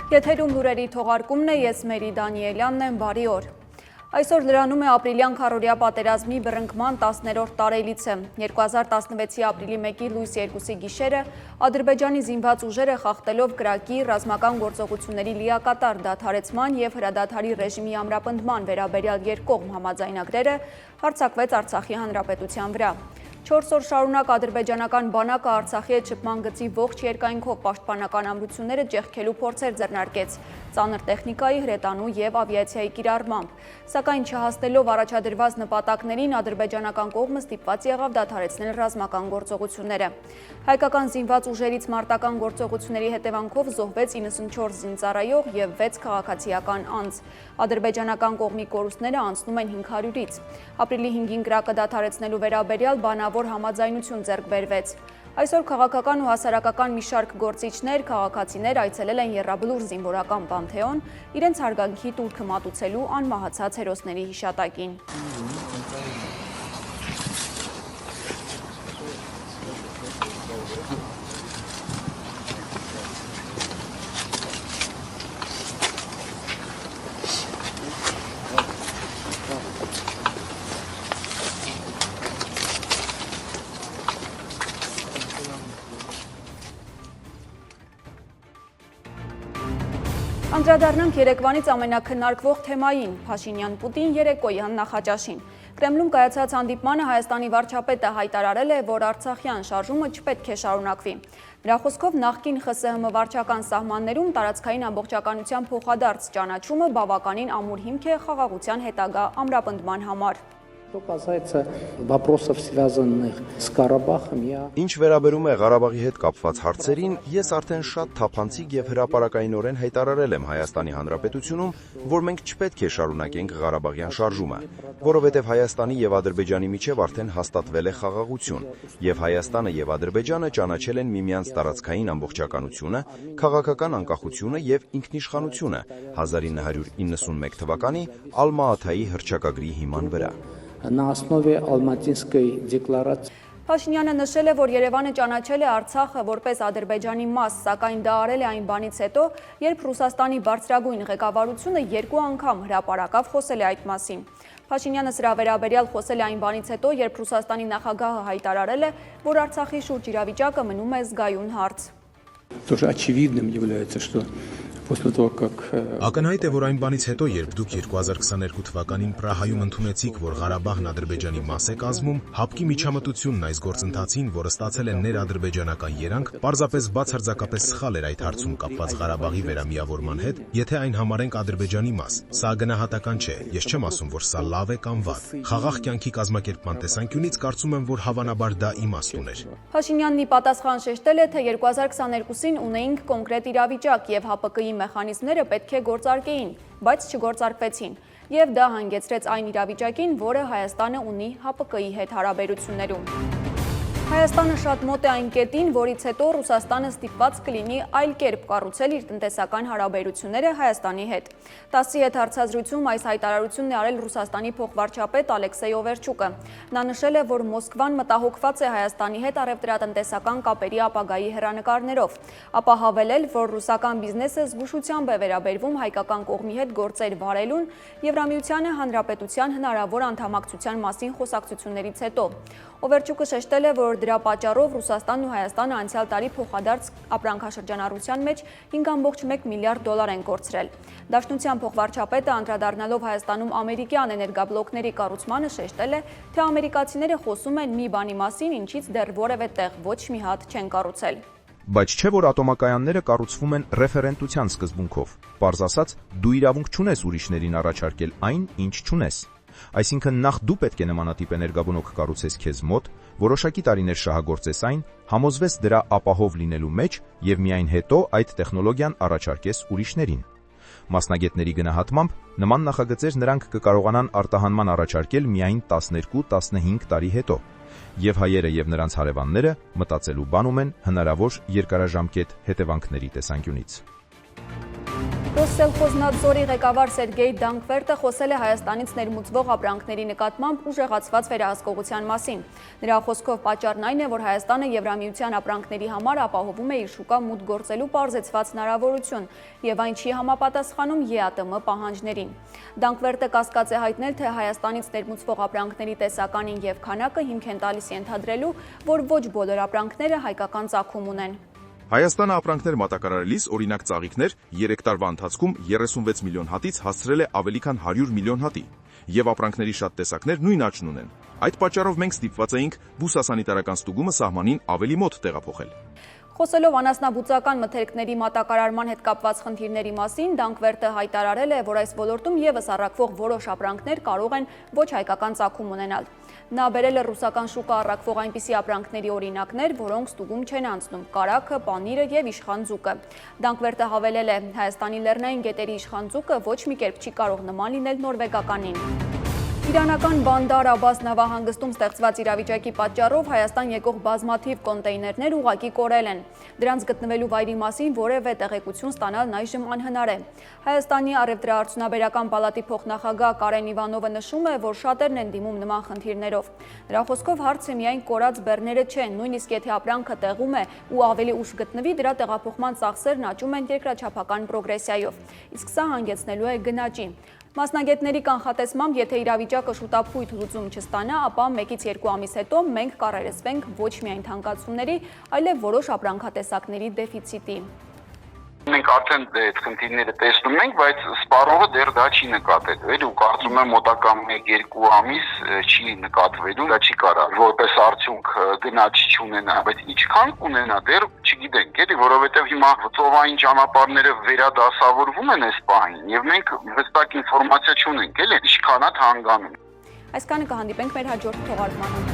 Եթերում լուրերի թողարկումն է, ես Մերի Դանիելյանն եմ, բարի օր։ Այսօր լրանում է ապրիլյան քառօրյա պատերազմի բռնկման 10-րդ տարելիցը։ 2016-ի ապրիլի 1-ի լույս 2-ի գիշերը Ադրբեջանի զինված ուժերը խախտելով կրակի ռազմական գործողությունների լիակատար դադարեցման և հրադադարի ռեժիմի ամրապնդման վերաբերյալ երկկողմ համաձայնագրերը հարձակվեց Արցախի Հանրապետության վրա։ 4 օր շարունակ ադրբեջանական բանակը Արցախի հետ շփման գծի ողջ երկայնքով պաշտպանական ամրությունները ճեղքելու փորձեր ձեռնարկեց ծանր տեխնիկայի, հրետանու և ավիացիայի կիրառմամբ, սակայն չհասնելով առաջադրված նպատակներին ադրբեջանական կողմը ստիպված եղավ դադարեցնել ռազմական գործողությունները։ Հայկական զինված ուժերից մարտական գործողությունների հետևանքով զոհվեց 94 զինծառայող և 6 քաղաքացիական անձ։ Ադրբեջանական կողմի կորուստները անցնում են 500-ից։ Ապրիլի 5-ին կրակը դադարեցնելու վերաբերյալ բանավոր համաձայնություն ձեռք բերվեց։ Այսօր քաղաքական ու հասարակական մի շարք գործիչներ, քաղաքացիներ այցելել են Եռաբլուր զինվորական Պանթեոն իրենց հարգանքի տուրքը մատուցելու անմահացած հերոսների հիշատակին։ Անդրադառնանք երեկվանից ամենակննարկվող թեմային՝ Փաշինյան-Պուտին երեկոյան նախաճաշին։ Կրեմլում կայացած հանդիպմանը Հայաստանի վարչապետը հայտարարել է, որ արցախյան շարժումը չպետք է շարունակվի։ Նրա խոսքով նախկին ԽՍՀՄ վարչական սահմաններում տարածքային ամբողջականության փոխադարձ ճանաչումը բավականին ամուր հիմք է խաղաղության հետագա ամրապնդման համար։ Что касается вопросов, связанных с Карабахом, Ինչ վերաբերում է Ղարաբաղի հետ կապված հարցերին, ես արդեն շատ թափանցիկ և հրապարակայնորեն հայտարարել եմ Հայաստանի Հանրապետությունում, որ մենք չպետք է շարունակենք Ղարաբաղյան շարժումը, որովհետև Հայաստանի և Ադրբեջանի միջև արդեն հաստատվել է խաղաղություն, և Հայաստանը և Ադրբեջանը ճանաչել են միմյանց տարածքային ամբողջականությունը, քաղաքական անկախությունը և ինքնիշխանությունը 1991 թվականի Ալմա-Աթայի հռչակագրի հիման վրա։ На основе Алматинской декларации. Փաշինյանը նշել է, որ Երևանը ճանաչել է Արցախը որպես Ադրբեջանի մաս, սակայն դա արել է այն բանից հետո, երբ Ռուսաստանի բարձրագույն ղեկավարությունը 2 անգամ հրապարակավ խոսել է այդ մասին։ Փաշինյանը սրա վերաբերյալ խոսել է այն բանից հետո, երբ Ռուսաստանի նախագահը հայտարարել է, որ Արցախի շուրջ իրավիճակը մնում է զգայուն հարց։ Тоже очевидным является, что после того, как Ակնհայտ է, որ այն բանից հետո, երբ դուք 2022 թվականին Պրահայում ընդունեցիք, որ Ղարաբաղն Ադրբեջանի մաս է կազմում, ՀԱՊԿ-ի միջամտությունն այս գործընթացին, որը ստացել է ներադրբեջանական երանգ, պարզապես բացարձակապես սխալ էր այդ հարցում կապված Ղարաբաղի վերամիավորման հետ, եթե այն համարենք Ադրբեջանի մաս։ Սա գնահատական չէ, ես չեմ ասում, որ սա լավ է կամ վատ։ Խաղաղ կյանքի կազմակերպման տեսանկյունից կարծում եմ, որ հավանաբար դա իմաստ ուներ։ Փաշինյանն ի պատասխան շեշտել է, թե 2022-ին ունեինք կոնկրետ իրավիճակ և ՀԱՊԿ-ի մեխանիզմները պետք է գործարկեին, բայց չգործարկվեցին, և դա հանգեցրեց այն իրավիճակին, որը Հայաստանը ունի ՀԱՊԿ-ի հետ հարաբերություններում։ Հայաստանը շատ մոտ է այն կետին, որից հետո Ռուսաստանը ստիպված կլինի այլ կերպ կառուցել իր տնտեսական հարաբերությունները Հայաստանի հետ։ ՏԱՍՍ-ի հետ հարցազրույցում այս հայտարարությունն է արել Ռուսաստանի փոխվարչապետ Ալեքսեյ Օվերչուկը։ Նա նշել է, որ Մոսկվան մտահոգված է Հայաստանի հետ առևտրատնտեսական կապերի ապագայի հեռանկարներով, ապա հավելել, որ ռուսական բիզնեսը զգուշությամբ է վերաբերվում հայկական կողմի հետ գործեր վարելուն Եվրամիությանը Հանրապետության հնարավոր անդամակցության մասին խոսակցություններից հետո։ Օվերչուկը շեշտել է, որ դրա պատճառով Ռուսաստանն ու Հայաստանը անցյալ տարի փոխադարձ ապրանքաշրջանառության մեջ 5.1 միլիարդ դոլար են կորցրել։ Դաշնության փոխվարչապետը անդրադառնալով Հայաստանում ամերիկյան էներգաբլոկների կառուցմանը շեշտել է, թե ամերիկացիները խոսում են մի բանի մասին, ինչից դեռ որևէ տեղ ոչ մի հատ չեն կառուցել։ Բայց չէ, որ ատոմակայանները կառուցվում են ռեֆերենտության սկզբունքով։ Պարզ ասած, դու իրավունք չունես ուրիշներին առաջարկել այն, ինչ չունես։ Այսինքն նախ դու պետք է նմանատիպ էներգաբնոկ կառուցես քեզ մոտ, որոշակի տարիներ շահագործես այն, համոզվես դրա ապահով լինելու մեջ և միայն հետո այդ տեխնոլոգիան առաջարկես ուրիշներին։ Մասնագետների գնահատմամբ նման նախագծեր նրանք կկարողանան արտահանման առաջարկել միայն 12-15 տարի հետո, և հայերը և նրանց հարևանները մտածելու բանում են հնարավոր երկարաժամկետ հետևանքների տեսանկյունից։ Ռոսսելխոզնադզորի ղեկավար Սերգեյ Դանկվերտը խոսել է Հայաստանից ներմուծվող ապրանքների նկատմամբ ուժեղացված վերահսկողության մասին։ Նրա խոսքով պատճառն այն է, որ Հայաստանը Եվրամիության ապրանքների համար ապահովում է իր շուկա մուտք գործելու պարզեցված հնարավորություն եւ այն չի համապատասխանում ԵԱՏՄ պահանջներին։ Դանկվերտը կասկած է հայտնել, թե Հայաստանից ներմուծվող ապրանքների տեսականին եւ քանակը հիմք են տալիս ենթադրելու, որ ոչ բոլոր ապրանքները հայկական ծագում ունեն։ Հայաստանը ապրանքներ մատակարարելիս օրինակ ծաղիկներ 3 տարվա ընթացքում 36 միլիոն հատից հասցրել է ավելի քան 100 միլիոն հատի, եւ ապրանքների շատ տեսակներ նույն աճն ունեն։ Այդ պատճառով մենք ստիպված էինք բուսասանիտարական ստուգումը սահմանին ավելի մոտ տեղափոխել։ Խոսելով անասնաբուծական մթերքների մատակարարման հետ կապված խնդիրների մասին, Դանկվերտը հայտարարել է, որ այս ոլորտում եւս առաքվող որոշ ապրանքներ կարող են ոչ հայկական ծագում ունենալ։ Նա բերել է ռուսական շուկա առաքվող այնպիսի ապրանքների օրինակներ, որոնք ստուգում չեն անցնում՝ կարագը, պանիրը եւ իշխանձուկը։ Դանկվերտը հավելել է, Հայաստանի լեռնային գետերի իշխանձուկը ոչ մի կերպ չի կարող նման լինել նորվեգականին։ Իրանական Բանդար Աբաս նավահանգստում ստեղծված իրավիճակի պատճառով Հայաստան եկող բազմաթիվ կոնտեյներներ ուղղակի կորել են։ Դրանց գտնվելու վայրի մասին որևէ տեղեկություն ստանալն այժմ անհնար է։ Հայաստանի առևտրաարդյունաբերական պալատի փոխնախագահ Կարեն Իվանովը նշում է, որ շատերն են դիմում նման խնդիրներով։ Նրա խոսքով հարցը միայն կորած բեռները չեն, նույնիսկ եթե ապրանքը տեղում է ու ավելի ուշ գտնվի, դրա տեղափոխման ծախսերն աճում են երկրաչափական պրոգրեսիայով, իսկ սա հանգեցնելու է գնաճի։ Մասնագետների կանխատեսմամբ, եթե իրավիճակը շուտապույտ լուծում չստանա, ապա 1-ից 2 ամիս հետո մենք կառերեսվենք ոչ միայն թանկացումների, այլև որոշ ապրանքատեսակների դեֆիցիտի։ Մենք արդեն այդ խնդիրները տեսնում ենք, բայց սպառողը դեռ դա չի նկատել, ու կարծում եմ մոտակա 1-2 ամիս չի նկատվելու, դա չի կարա որպես արդյունք գնաճ չունենա, բայց ինչքան կունենա դեռ չգիտենք, էլի, որովհետև հիմա ծովային ճանապարհները վերադասավորվում են այս պահին, եւ մենք հստակ ինֆորմացիա չունենք, էլի, ինչքան է հանգանում։ Այսքանը կհանդիպենք մեր հաջորդ թողարկմանը։